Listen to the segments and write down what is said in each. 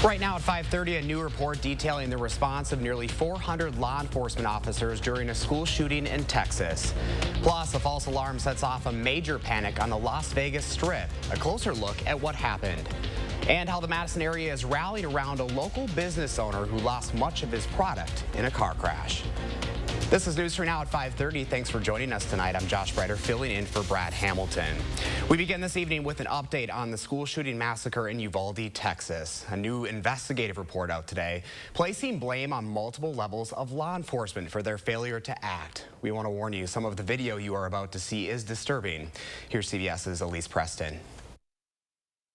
Right now at 5:30, a new report detailing the response of nearly 400 law enforcement officers during a school shooting in Texas. Plus, a false alarm sets off a major panic on the Las Vegas Strip. A closer look at what happened. And how the Madison area is rallying around a local business owner who lost much of his product in a car crash. This is News for Now at 5:30. Thanks for joining us tonight. I'm Josh Breiter, filling in for Brad Hamilton. We begin this evening with an update on the school shooting massacre in Uvalde, Texas. A new investigative report out today, placing blame on multiple levels of law enforcement for their failure to act. We want to warn you, some of the video you are about to see is disturbing. Here's CBS's Elise Preston.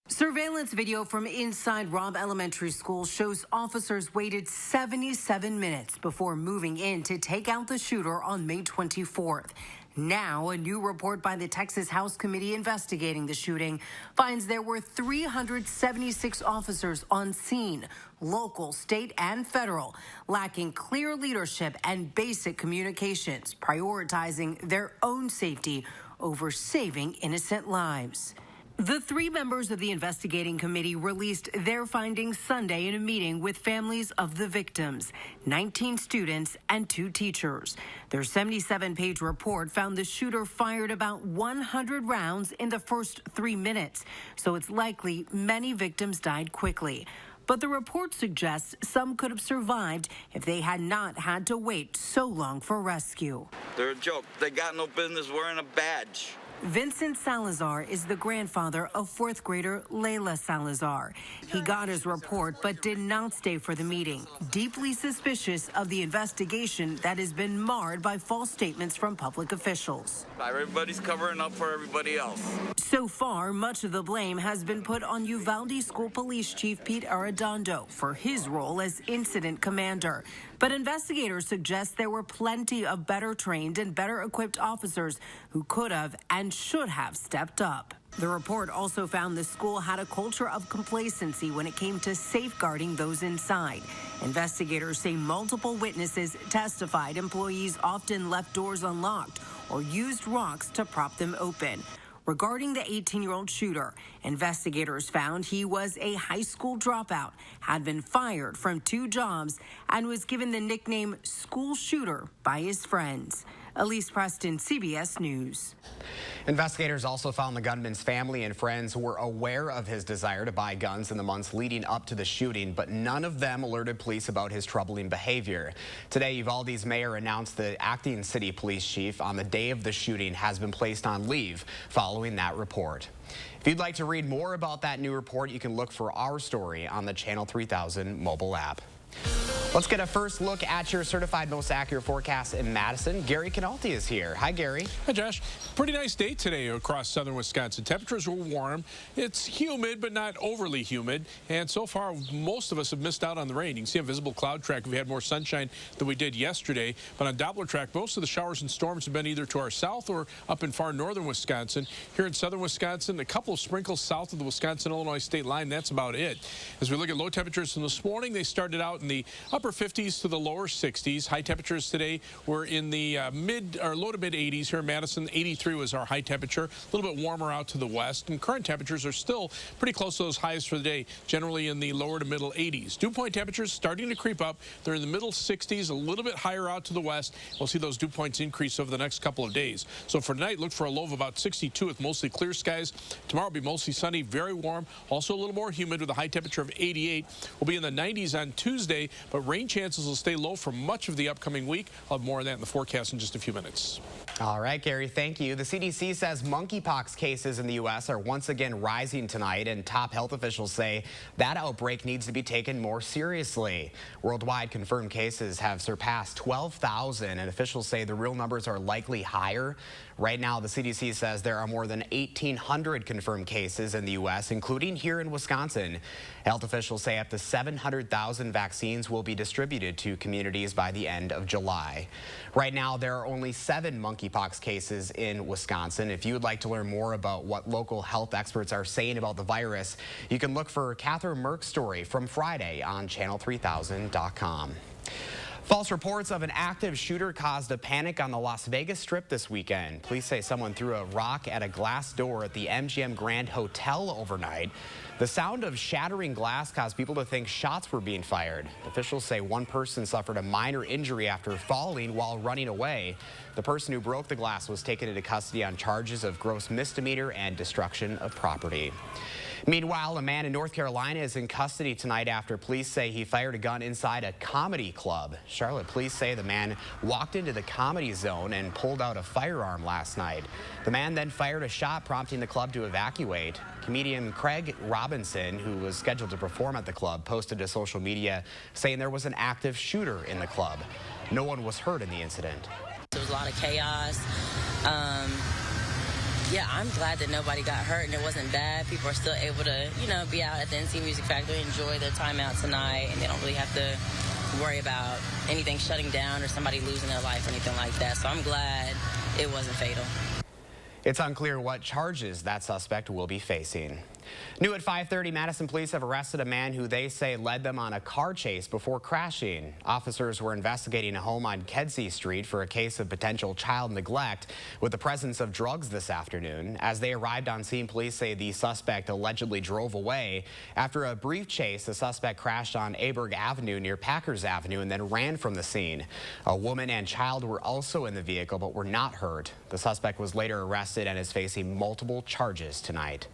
Surveillance video from inside Robb Elementary School shows officers waited 77 minutes before moving in to take out the shooter on May 24th. Now, a new report by the Texas House Committee investigating the shooting finds there were 376 officers on scene, local, state, and federal, lacking clear leadership and basic communications, prioritizing their own safety over saving innocent lives. The three members of the investigating committee released their findings Sunday in a meeting with families of the victims, 19 students and 2 teachers. Their 77-page report found the shooter fired about 100 rounds in the first 3 minutes, so it's likely many victims died quickly. But the report suggests some could have survived if they had not had to wait so long for rescue. They're a joke. They got no business wearing a badge. Vincent Salazar is the grandfather of 4th grader Layla Salazar. He got his report but did not stay for the meeting, deeply suspicious of the investigation that has been marred by false statements from public officials. Everybody's covering up for everybody else. So far, much of the blame has been put on Uvalde School Police Chief Pete Arredondo for his role as incident commander. But investigators suggest there were plenty of better trained and better equipped officers who could have and should have stepped up. The report also found the school had a culture of complacency when it came to safeguarding those inside. Investigators say multiple witnesses testified employees often left doors unlocked or used rocks to prop them open. Regarding the 18-year-old shooter, investigators found he was a high school dropout, had been fired from 2 jobs, and was given the nickname School Shooter by his friends. Elise Preston, CBS News. Investigators also found the gunman's family and friends were aware of his desire to buy guns in the months leading up to the shooting, but none of them alerted police about his troubling behavior. Today, Uvalde's mayor announced the acting city police chief on the day of the shooting has been placed on leave following that report. If you'd like to read more about that new report, you can look for our story on the Channel 3000 mobile app. Let's get a first look at your certified most accurate forecast in Madison. Gary Canalti is here. Hi, Gary. Hi, Josh. Pretty nice day today across southern Wisconsin. Temperatures were warm. It's humid, but not overly humid. And so far, most of us have missed out on the rain. You can see on visible cloud track, we had more sunshine than we did yesterday. But on Doppler track, most of the showers and storms have been either to our south or up in far northern Wisconsin. Here in southern Wisconsin, a couple of sprinkles south of the Wisconsin-Illinois state line. That's about it. As we look at low temperatures from this morning, they started out in the upper 50s to the lower 60s. High temperatures today were in the low to mid 80s here in Madison. 83 was our high temperature. A little bit warmer out to the west. And current temperatures are still pretty close to those highs for the day, generally in the lower to middle 80s. Dew point temperatures starting to creep up. They're in the middle 60s, a little bit higher out to the west. We'll see those dew points increase over the next couple of days. So for tonight, look for a low of about 62 with mostly clear skies. Tomorrow will be mostly sunny, very warm. Also a little more humid with a high temperature of 88. We'll be in the 90s on Tuesday, but rain chances will stay low for much of the upcoming week. I'll have more on that in the forecast in just a few minutes. All right, Gary, thank you. The CDC says monkeypox cases in the U.S. are once again rising tonight, and top health officials say that outbreak needs to be taken more seriously. Worldwide confirmed cases have surpassed 12,000, and officials say the real numbers are likely higher. Right now, the CDC says there are more than 1,800 confirmed cases in the U.S., including here in Wisconsin. Health officials say up to 700,000 vaccines will be distributed to communities by the end of July. Right now, there are only 7 monkeypox cases in Wisconsin. If you would like to learn more about what local health experts are saying about the virus, you can look for Catherine Merck's story from Friday on channel3000.com. False reports of an active shooter caused a panic on the Las Vegas Strip this weekend. Police say someone threw a rock at a glass door at the MGM Grand Hotel overnight. The sound of shattering glass caused people to think shots were being fired. Officials say one person suffered a minor injury after falling while running away. The person who broke the glass was taken into custody on charges of gross misdemeanor and destruction of property. Meanwhile, a man in North Carolina is in custody tonight after police say he fired a gun inside a comedy club. Charlotte police say the man walked into the comedy zone and pulled out a firearm last night. The man then fired a shot, prompting the club to evacuate. Comedian Craig Robinson, who was scheduled to perform at the club, posted to social media saying there was an active shooter in the club. No one was hurt in the incident. There was a lot of chaos. Yeah, I'm glad that nobody got hurt and it wasn't bad. People are still able to, be out at the NC Music Factory, enjoy their time out tonight, and they don't really have to worry about anything shutting down or somebody losing their life or anything like that. So I'm glad it wasn't fatal. It's unclear what charges that suspect will be facing. New at 5:30, Madison police have arrested a man who they say led them on a car chase before crashing. Officers were investigating a home on Kedzie Street for a case of potential child neglect with the presence of drugs this afternoon. As they arrived on scene, police say the suspect allegedly drove away. After a brief chase, the suspect crashed on Aberg Avenue near Packers Avenue and then ran from the scene. A woman and child were also in the vehicle but were not hurt. The suspect was later arrested and is facing multiple charges tonight.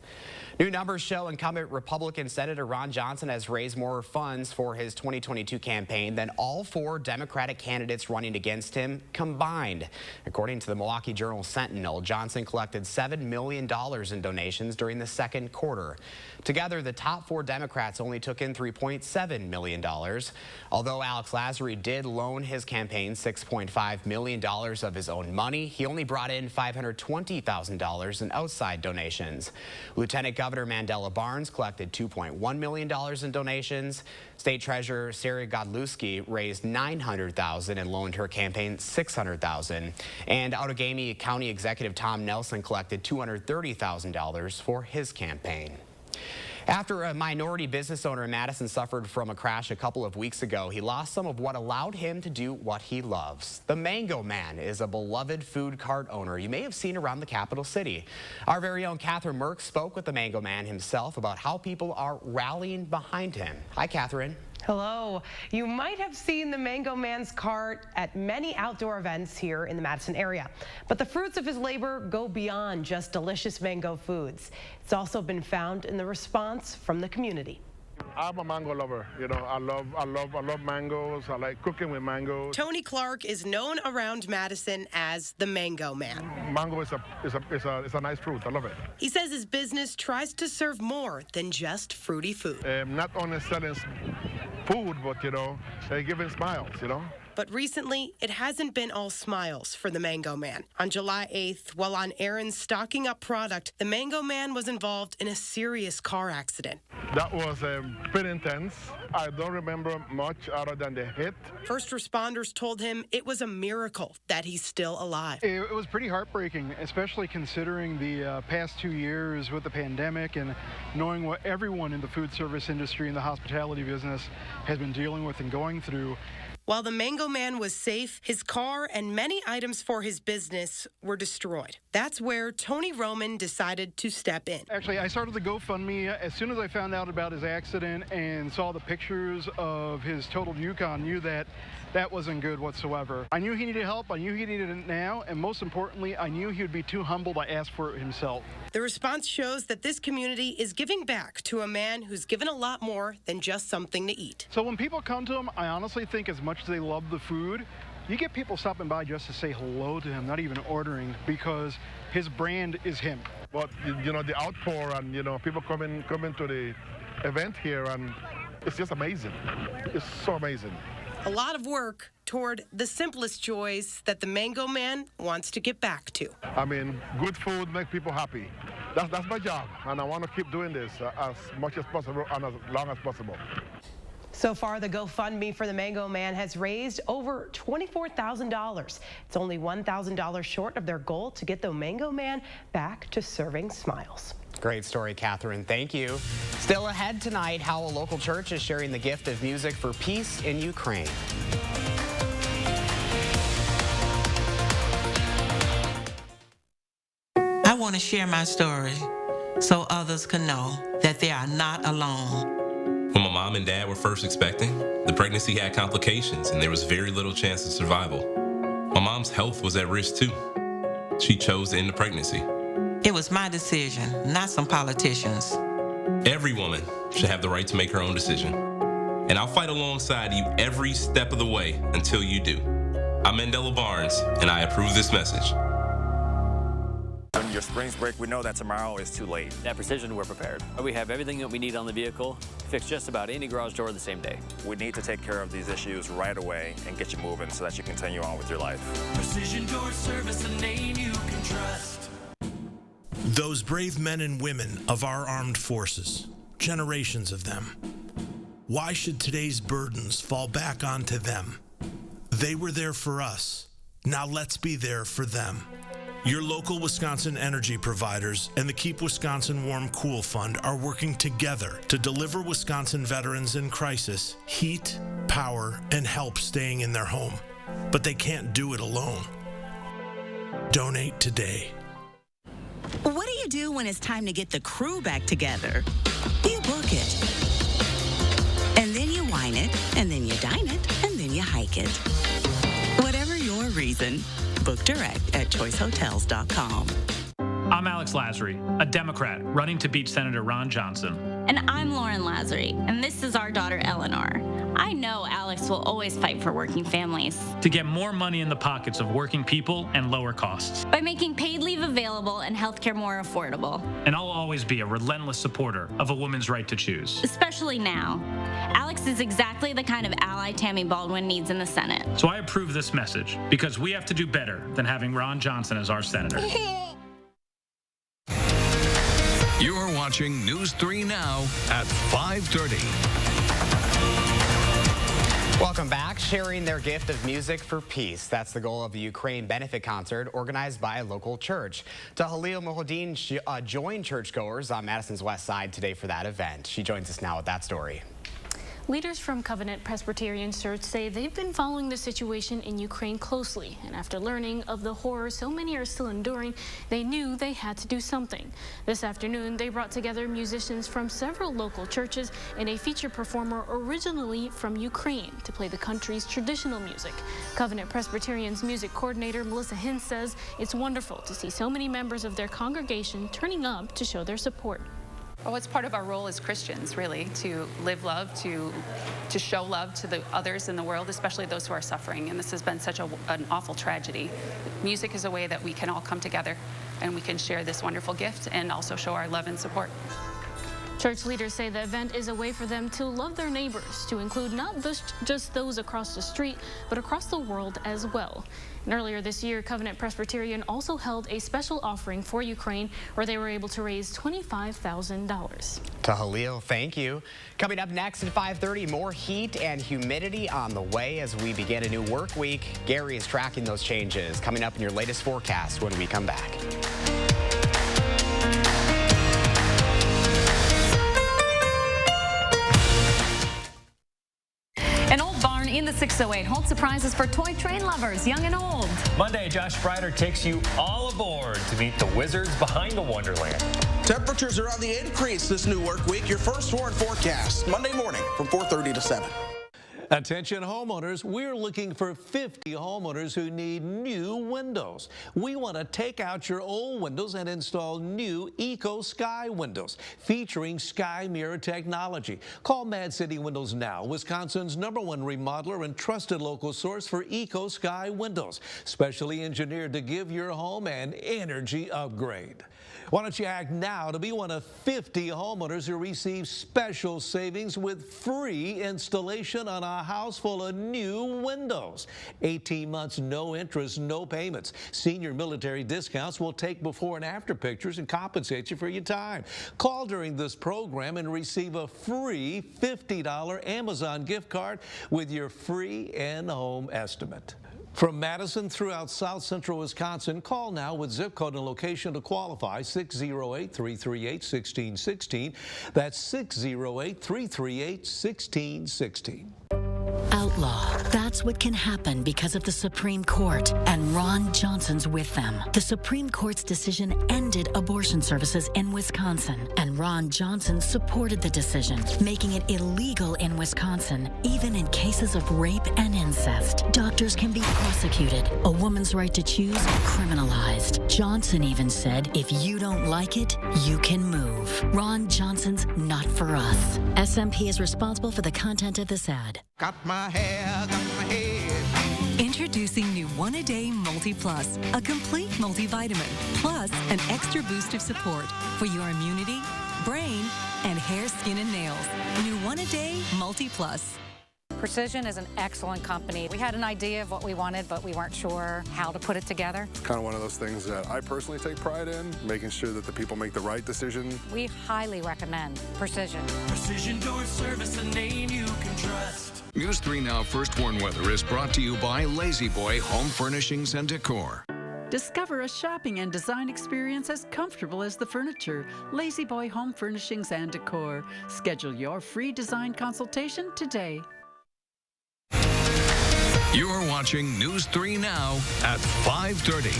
New numbers show incumbent Republican Senator Ron Johnson has raised more funds for his 2022 campaign than all four Democratic candidates running against him combined. According to the Milwaukee Journal-Sentinel, Johnson collected $7 million in donations during the second quarter. Together, the top four Democrats only took in $3.7 million. Although Alex Lazary did loan his campaign $6.5 million of his own money, he only brought in $520,000 in outside donations. Lieutenant Governor Mandela Barnes collected $2.1 million in donations. State Treasurer Sarah Godlewski raised $900,000 and loaned her campaign $600,000. And Outagamie County Executive Tom Nelson collected $230,000 for his campaign. After a minority business owner in Madison suffered from a crash a couple of weeks ago, he lost some of what allowed him to do what he loves. The Mango Man is a beloved food cart owner you may have seen around the capital city. Our very own Catherine Merck spoke with the Mango Man himself about how people are rallying behind him. Hi, Catherine. Hello. You might have seen the Mango Man's cart at many outdoor events here in the Madison area. But the fruits of his labor go beyond just delicious mango foods. It's also been found in the response from the community. I'm a mango lover. I love mangoes. I like cooking with mangoes. Tony Clark is known around Madison as the Mango Man. Mango is a nice fruit. I love it. He says his business tries to serve more than just fruity food. Not only selling food, but giving smiles. But recently, it hasn't been all smiles for the Mango Man. On July 8th, while on errands stocking up product, the Mango Man was involved in a serious car accident. That was pretty intense. I don't remember much other than the hit. First responders told him it was a miracle that he's still alive. It was pretty heartbreaking, especially considering the past 2 years with the pandemic and knowing what everyone in the food service industry and the hospitality business has been dealing with and going through. While the Mango Man was safe, his car and many items for his business were destroyed. That's where Tony Roman decided to step in. Actually, I started the GoFundMe as soon as I found out about his accident and saw the pictures of his totaled Yukon, knew that that wasn't good whatsoever. I knew he needed help, I knew he needed it now, and most importantly, I knew he would be too humble to ask for it himself. The response shows that this community is giving back to a man who's given a lot more than just something to eat. So when people come to him, I honestly think as much as they love the food, you get people stopping by just to say hello to him, not even ordering, because his brand is him. But, the outpour and, people coming to the event here, and it's just amazing. It's so amazing. A lot of work toward the simplest joys that the Mango Man wants to get back to. I mean, good food makes people happy. That's my job, and I want to keep doing this as much as possible and as long as possible. So far, the GoFundMe for the Mango Man has raised over $24,000. It's only $1,000 short of their goal to get the Mango Man back to serving smiles. Great story, Catherine. Thank you. Still ahead tonight, how a local church is sharing the gift of music for peace in Ukraine. want to share my story so others can know that they are not alone. When my mom and dad were first expecting, the pregnancy had complications and there was very little chance of survival. My mom's health was at risk too. She chose to end the pregnancy. It was my decision, not some politicians. Every woman should have the right to make her own decision. And I'll fight alongside you every step of the way until you do. I'm Mandela Barnes, and I approve this message. On your Springs break, we know that tomorrow is too late. At Precision, we're prepared. We have everything that we need on the vehicle to fix just about any garage door the same day. We need to take care of these issues right away and get you moving so that you continue on with your life. Precision Door Service, a name you can trust. Those brave men and women of our armed forces, generations of them. Why should today's burdens fall back onto them? They were there for us. Now let's be there for them. Your local Wisconsin energy providers and the Keep Wisconsin Warm Cool Fund are working together to deliver Wisconsin veterans in crisis heat, power, and help staying in their home. But they can't do it alone. Donate today. What do you do when it's time to get the crew back together? You book it. And then you wine it, and then you dine it, and then you hike it. Whatever your reason, book direct at choicehotels.com. I'm Alex Lasry, a Democrat running to beat Senator Ron Johnson. And I'm Lauren Lasry, and this is our daughter Eleanor. I know Alex will always fight for working families. To get more money in the pockets of working people and lower costs. By making paid leave available and healthcare more affordable. And I'll always be a relentless supporter of a woman's right to choose. Especially now. Alex is exactly the kind of ally Tammy Baldwin needs in the Senate. So I approve this message because we have to do better than having Ron Johnson as our senator. You're watching News 3 Now at 5:30. Welcome back. Sharing their gift of music for peace. That's the goal of the Ukraine benefit concert organized by a local church. Tahalil Mohodin joined churchgoers on Madison's west side today for that event. She joins us now with that story. Leaders from Covenant Presbyterian Church say they've been following the situation in Ukraine closely, and after learning of the horror so many are still enduring, they knew they had to do something. This afternoon, they brought together musicians from several local churches and a featured performer originally from Ukraine to play the country's traditional music. Covenant Presbyterian's music coordinator, Melissa Hinn, says it's wonderful to see so many members of their congregation turning up to show their support. Well, it's part of our role as Christians, really, to live love, to show love to the others in the world, especially those who are suffering. And this has been such an awful tragedy. Music is a way that we can all come together and we can share this wonderful gift and also show our love and support. Church leaders say the event is a way for them to love their neighbors, to include not just those across the street, but across the world as well. And earlier this year, Covenant Presbyterian also held a special offering for Ukraine where they were able to raise $25,000. Tahalil, thank you. Coming up next at 5:30, more heat and humidity on the way as we begin a new work week. Gary is tracking those changes. Coming up in your latest forecast when we come back. An old barn in the 608 holds surprises for toy train lovers, young and old. Monday, Josh Sprider takes you all aboard to meet the wizards behind the Wonderland. Temperatures are on the increase this new work week. Your first warn forecast Monday morning from 4:30 to 7. Attention homeowners, we're looking for 50 homeowners who need new windows. We want to take out your old windows and install new Eco Sky windows featuring Sky Mirror technology. Call Mad City Windows now, Wisconsin's #1 remodeler and trusted local source for Eco Sky windows, specially engineered to give your home an energy upgrade. Why don't you act now to be one of 50 homeowners who receive special savings with free installation on a house full of new windows. 18 months, no interest, no payments. Senior military discounts will take before and after pictures and compensate you for your time. Call during this program and receive a free $50 Amazon gift card with your free in-home estimate. From Madison throughout South Central Wisconsin, call now with zip code and location to qualify, 608-338-1616. That's 608-338-1616. Out outlaw. That's what can happen because of the Supreme Court, and Ron Johnson's with them. The Supreme Court's decision ended abortion services in Wisconsin, and Ron Johnson supported the decision, making it illegal in Wisconsin, even in cases of rape and incest. Doctors can be prosecuted. A woman's right to choose criminalized. Johnson even said, if you don't like it, you can move. Ron Johnson's not for us. SMP is responsible for the content of this ad. Got my hair, got my head. Introducing new One-A-Day Multi Plus, a complete multivitamin, plus an extra boost of support for your immunity, brain, and hair, skin, and nails. New One-A-Day Multi Plus. Precision is an excellent company. We had an idea of what we wanted, but we weren't sure how to put it together. It's kind of one of those things that I personally take pride in, making sure that the people make the right decision. We highly recommend Precision. Precision Door Service, a name you can trust. News 3 Now First Warn Weather is brought to you by Lazy Boy Home Furnishings and Decor. Discover a shopping and design experience as comfortable as the furniture. Lazy Boy Home Furnishings and Decor. Schedule your free design consultation today. You're watching News 3 Now at 5:30.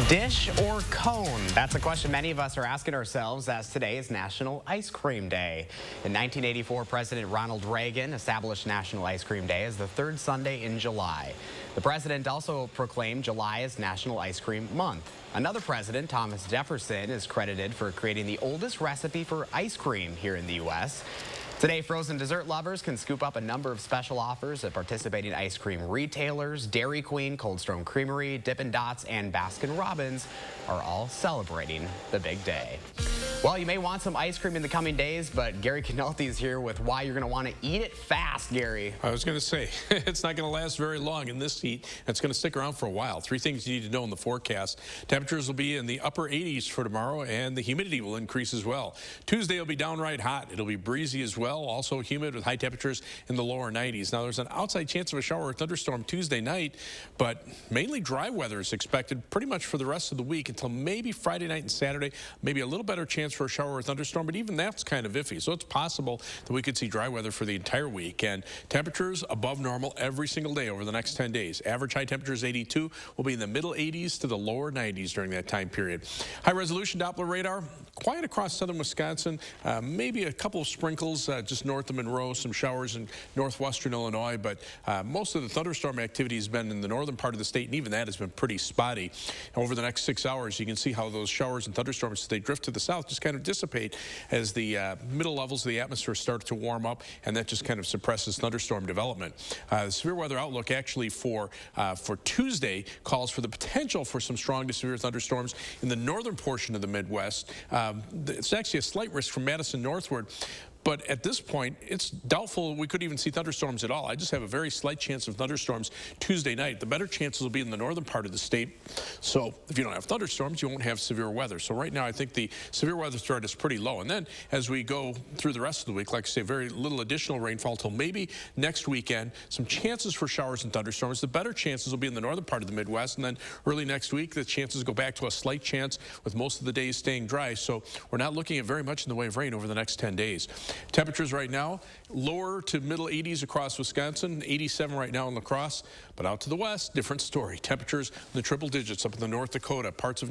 Dish or cone? That's a question many of us are asking ourselves as today is National Ice Cream Day. In 1984, President Ronald Reagan established National Ice Cream Day as the third Sunday in July. The president also proclaimed July as National Ice Cream Month. Another president, Thomas Jefferson, is credited for creating the oldest recipe for ice cream here in the U.S. Today, frozen dessert lovers can scoop up a number of special offers at participating ice cream retailers. Dairy Queen, Cold Stone Creamery, Dippin' Dots, and Baskin-Robbins are all celebrating the big day. Well, you may want some ice cream in the coming days, but Gary Canelti is here with why you're going to want to eat it fast, Gary. I was going to say, it's not going to last very long in this heat. It's going to stick around for a while. Three things you need to know in the forecast. Temperatures will be in the upper 80s for tomorrow, and the humidity will increase as well. Tuesday will be downright hot. It'll be breezy as well, also humid with high temperatures in the lower 90s. Now, there's an outside chance of a shower or thunderstorm Tuesday night, but mainly dry weather is expected pretty much for the rest of the week until maybe Friday night and Saturday. Maybe a little better chance for a shower or thunderstorm, but even that's kind of iffy. So it's possible that we could see dry weather for the entire week, and temperatures above normal every single day over the next 10 days. Average high temperatures 82 will be in the middle 80s to the lower 90s during that time period. High resolution Doppler radar, quiet across southern Wisconsin, maybe a couple of sprinkles just north of Monroe, some showers in northwestern Illinois, but most of the thunderstorm activity has been in the northern part of the state, and even that has been pretty spotty. Over the next 6 hours, you can see how those showers and thunderstorms, as they drift to the south, just kind of dissipate as the middle levels of the atmosphere start to warm up, and that just kind of suppresses thunderstorm development. The severe weather outlook actually for Tuesday calls for the potential for some strong to severe thunderstorms in the northern portion of the Midwest. It's actually a slight risk from Madison northward. But at this point, it's doubtful we could even see thunderstorms at all. I just have a very slight chance of thunderstorms Tuesday night. The better chances will be in the northern part of the state. So if you don't have thunderstorms, you won't have severe weather. So right now, I think the severe weather threat is pretty low. And then as we go through the rest of the week, like I say, very little additional rainfall till maybe next weekend. Some chances for showers and thunderstorms. The better chances will be in the northern part of the Midwest. And then early next week, the chances go back to a slight chance with most of the days staying dry. So we're not looking at very much in the way of rain over the next 10 days. Temperatures right now, lower to middle 80s across Wisconsin, 87 right now in La Crosse, but out to the west, different story. Temperatures in the triple digits up in the North Dakota, parts of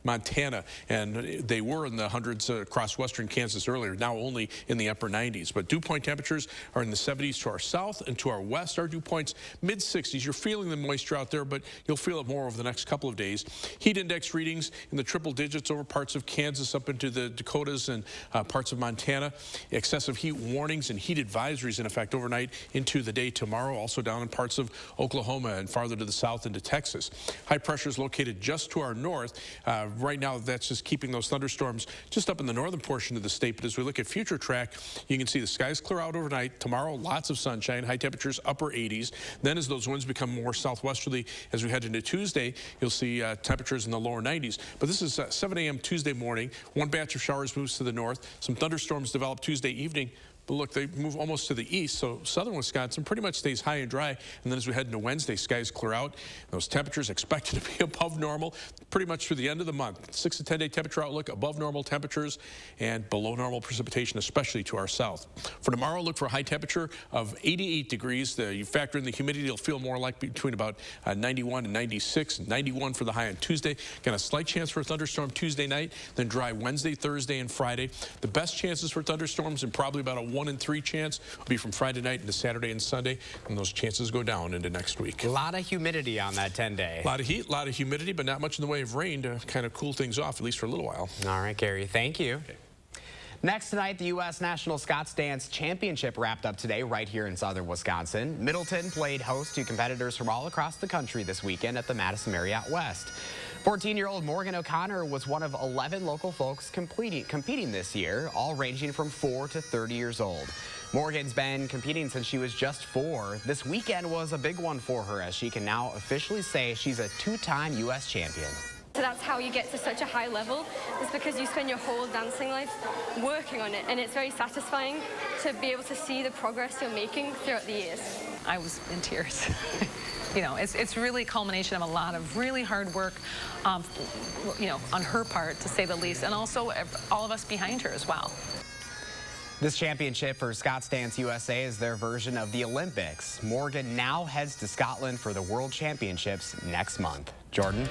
Montana, and they were in the hundreds across western Kansas earlier, now only in the upper 90s. But dew point temperatures are in the 70s to our south and to our west. Our dew points mid-60s. You're feeling the moisture out there, but you'll feel it more over the next couple of days. Heat index readings in the triple digits over parts of Kansas up into the Dakotas and parts of Montana. Excessive heat warnings and heat advisories in effect overnight into the day tomorrow, also down in parts of Oklahoma and farther to the south into Texas. High pressure is located just to our north. Right now, that's just keeping those thunderstorms just up in the northern portion of the state. But as we look at future track, you can see the skies clear out overnight. Tomorrow, lots of sunshine, high temperatures upper 80s. Then as those winds become more southwesterly as we head into Tuesday, you'll see temperatures in the lower 90s. But this is 7 a.m. Tuesday morning. One batch of showers moves to the north. Some thunderstorms develop Tuesday evening. But look, they move almost to the east, so southern Wisconsin pretty much stays high and dry. And then as we head into Wednesday, skies clear out. Those temperatures expected to be above normal pretty much through the end of the month. 6 to 10 day temperature outlook, above normal temperatures and below normal precipitation, especially to our south. For tomorrow, look for a high temperature of 88 degrees. You factor in the humidity, it'll feel more like between about 91 and 96, 91 for the high on Tuesday. Got a slight chance for a thunderstorm Tuesday night, then dry Wednesday, Thursday, and Friday. The best chances for thunderstorms, and probably about a 1 in 3 chance, will be from Friday night into Saturday and Sunday, and those chances go down into next week. A lot of humidity on that 10-day. A lot of heat, a lot of humidity, but not much in the way of rain to kind of cool things off, at least for a little while. All right, Gary, thank you. Okay. Next tonight, the U.S. National Scots Dance Championship wrapped up today right here in southern Wisconsin. Middleton played host to competitors from all across the country this weekend at the Madison Marriott West. 14-year-old Morgan O'Connor was one of 11 local folks competing this year, all ranging from 4 to 30 years old. Morgan's been competing since she was just 4. This weekend was a big one for her, as she can now officially say she's a 2-time U.S. champion. So that's how you get to such a high level, is because you spend your whole dancing life working on it, and it's very satisfying to be able to see the progress you're making throughout the years. I was in tears. You know, it's really a culmination of a lot of really hard work, you know, on her part, to say the least, and also all of us behind her as well. This championship for Scots Dance USA is their version of the Olympics. Morgan now heads to Scotland for the World Championships next month. Jordan?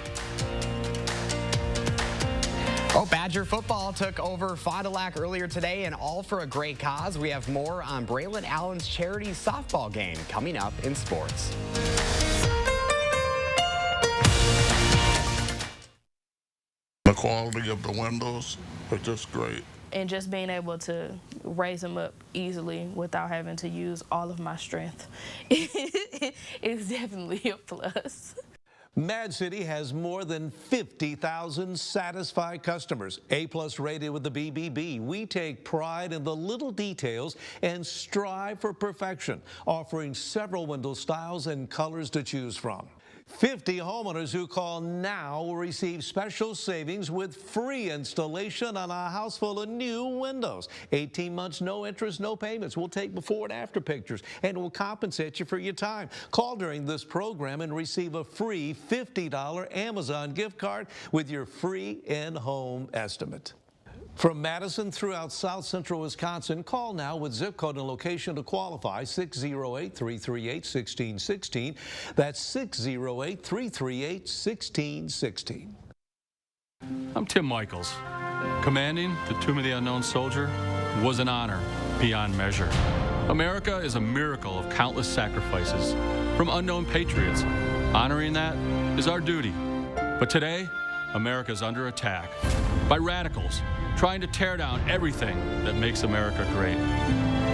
Oh, Badger football took over Fond du Lac earlier today, and all for a great cause. We have more on Braylon Allen's charity softball game coming up in sports. The quality of the windows are just great. And just being able to raise them up easily without having to use all of my strength is definitely a plus. Mad City has more than 50,000 satisfied customers. A+ rated with the BBB. We take pride in the little details and strive for perfection, offering several window styles and colors to choose from. 50 homeowners who call now will receive special savings with free installation on a house full of new windows. 18 months, no interest, no payments. We'll take before and after pictures, and we'll compensate you for your time. Call during this program and receive a free $50 Amazon gift card with your free in-home estimate. From Madison throughout south central Wisconsin, call now with zip code and location to qualify, 608-338-1616. That's 608-338-1616. I'm Tim Michaels. Commanding the Tomb of the Unknown Soldier was an honor beyond measure. America is a miracle of countless sacrifices from unknown patriots. Honoring that is our duty. But today, America is under attack by radicals trying to tear down everything that makes America great.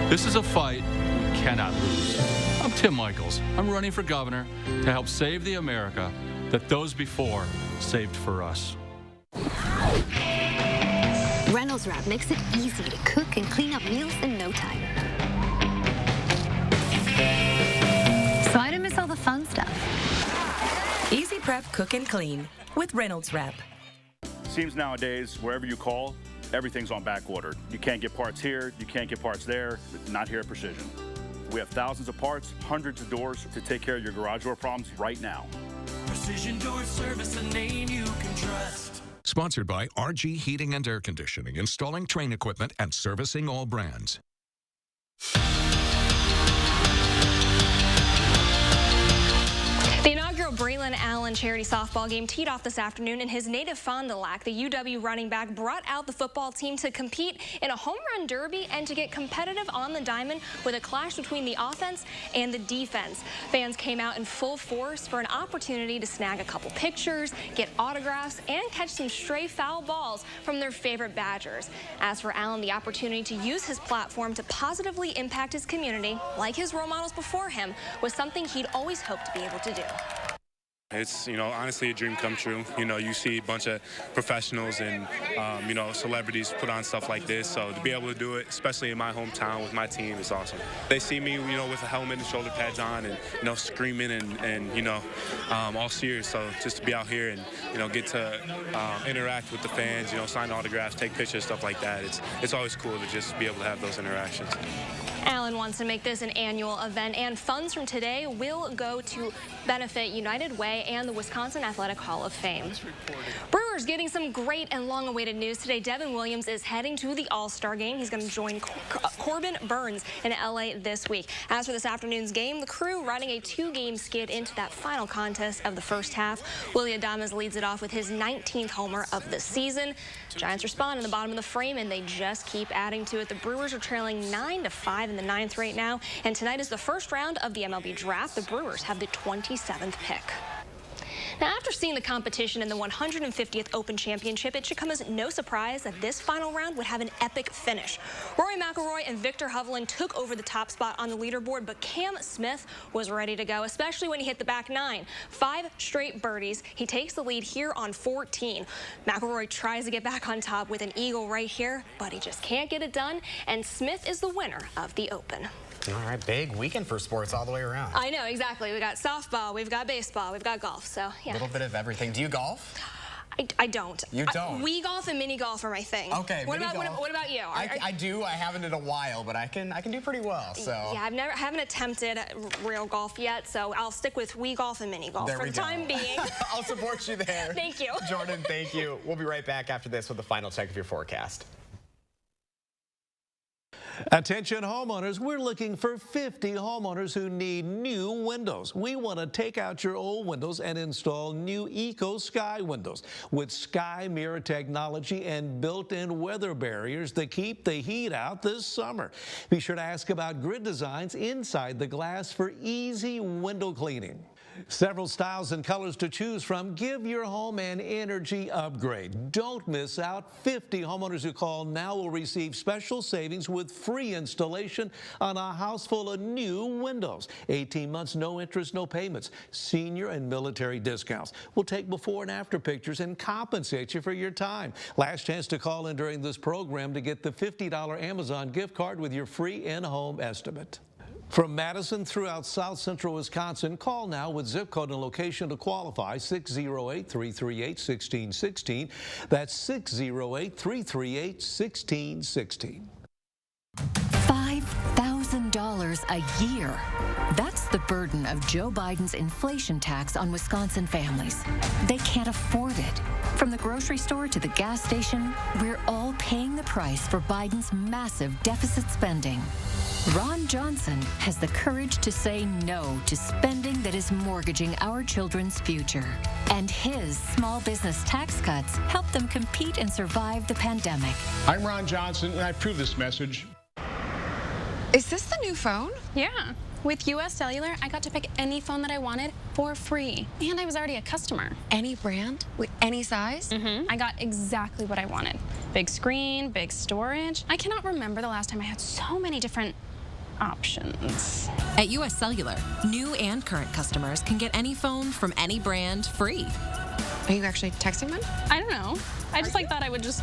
This is a fight we cannot lose. I'm Tim Michaels. I'm running for governor to help save the America that those before saved for us. Reynolds Wrap makes it easy to cook and clean up meals in no time. So I didn't miss all the fun stuff. Easy prep, cook, and clean with Reynolds Wrap. Seems nowadays, wherever you call, everything's on back order. You can't get parts here, you can't get parts there, not here at Precision. We have thousands of parts, hundreds of doors to take care of your garage door problems right now. Precision Door Service, a name you can trust. Sponsored by RG Heating and Air Conditioning, installing train equipment and servicing all brands. The inaugural Braylon Allen charity softball game teed off this afternoon in his native Fond du Lac. The UW running back brought out the football team to compete in a home run derby and to get competitive on the diamond with a clash between the offense and the defense. Fans came out in full force for an opportunity to snag a couple pictures, get autographs, and catch some stray foul balls from their favorite Badgers. As for Allen, the opportunity to use his platform to positively impact his community, like his role models before him, was something he'd always hoped to be able to do. It's, honestly a dream come true. You see a bunch of professionals and, celebrities put on stuff like this. So to be able to do it, especially in my hometown with my team, is awesome. They see me, with a helmet and shoulder pads on and, screaming and all serious. So just to be out here and, get to interact with the fans, sign autographs, take pictures, stuff like that. It's always cool to just be able to have those interactions. Allen wants to make this an annual event, and funds from today will go to benefit United Way and the Wisconsin Athletic Hall of Fame. Brewers getting some great and long-awaited news today. Devin Williams is heading to the All-Star game. He's going to join Corbin Burns in LA this week. As for this afternoon's game, the Crew riding a 2-game skid into that final contest of the first half. Willie Adames leads it off with his 19th homer of the season. Giants respond in the bottom of the frame, and they just keep adding to it. The Brewers are trailing 9-5 in the 9th right now, and tonight is the first round of the MLB draft. The Brewers have the 27th pick. Now, after seeing the competition in the 150th Open Championship, it should come as no surprise that this final round would have an epic finish. Rory McIlroy and Victor Hovland took over the top spot on the leaderboard, but Cam Smith was ready to go, especially when he hit the back 9. 5 straight birdies. He takes the lead here on 14. McIlroy tries to get back on top with an eagle right here, but he just can't get it done, and Smith is the winner of the Open. All right, big weekend for sports all the way around. I know, exactly. We got softball, we've got baseball, we've got golf, so yeah. A little bit of everything. Do you golf? I don't. You don't? Wii golf and mini golf are my thing. Okay, what about you? I do. I haven't in a while, but I can do pretty well. So yeah, haven't attempted real golf yet, so I'll stick with Wii golf and mini golf for the time being. I'll support you there. Thank you, Jordan. Thank you. We'll be right back after this with the final check of your forecast. Attention homeowners, we're looking for 50 homeowners who need new windows. We want to take out your old windows and install new Eco Sky windows with Sky Mirror technology and built-in weather barriers to keep the heat out this summer. Be sure to ask about grid designs inside the glass for easy window cleaning. Several styles and colors to choose from. Give your home an energy upgrade. Don't miss out. 50 homeowners who call now will receive special savings with free installation on a house full of new windows. 18 months, no interest, no payments. Senior and military discounts. We'll take before and after pictures and compensate you for your time. Last chance to call in during this program to get the $50 Amazon gift card with your free in-home estimate. From Madison throughout South Central Wisconsin, call now with zip code and location to qualify. 608-338-1616. That's 608-338-1616. $5,000 a year. That's the burden of Joe Biden's inflation tax on Wisconsin families. They can't afford it. From the grocery store to the gas station, we're all paying the price for Biden's massive deficit spending. Ron Johnson has the courage to say no to spending that is mortgaging our children's future. And his small business tax cuts help them compete and survive the pandemic. I'm Ron Johnson, and I approve this message. Is this the new phone? Yeah. With US Cellular, I got to pick any phone that I wanted for free. And I was already a customer. Any brand? With any size? I got exactly what I wanted. Big screen, big storage. I cannot remember the last time I had so many different options. At US Cellular, new and current customers can get any phone from any brand free. Are you actually texting them? I don't know. I just thought I would just...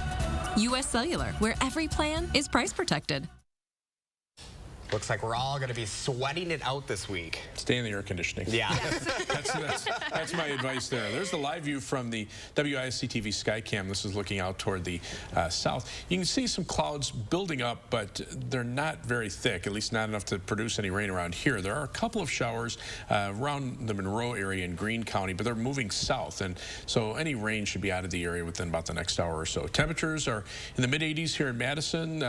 US Cellular, where every plan is price protected. Looks like we're all going to be sweating it out this week. Stay in the air conditioning. Yeah. That's my advice there. There's the live view from the WISC-TV Skycam. This is looking out toward the south. You can see some clouds building up, but they're not very thick, at least not enough to produce any rain around here. There are a couple of showers around the Monroe area in Greene County, but they're moving south, and so any rain should be out of the area within about the next hour or so. Temperatures are in the mid-80s here in Madison,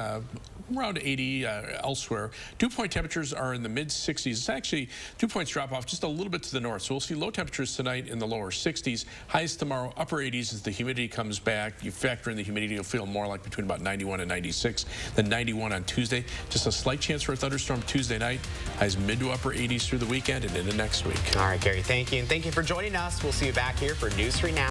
around 80 elsewhere. Dew point temperatures are in the mid-60s. It's actually, dew points drop off just a little bit to the north. So we'll see low temperatures tonight in the lower 60s. Highs tomorrow, upper 80s as the humidity comes back. You factor in the humidity, you'll feel more like between about 91 and 96 than 91 on Tuesday. Just a slight chance for a thunderstorm Tuesday night. Highs mid to upper 80s through the weekend and into next week. All right, Gary, thank you. And thank you for joining us. We'll see you back here for News 3 Now.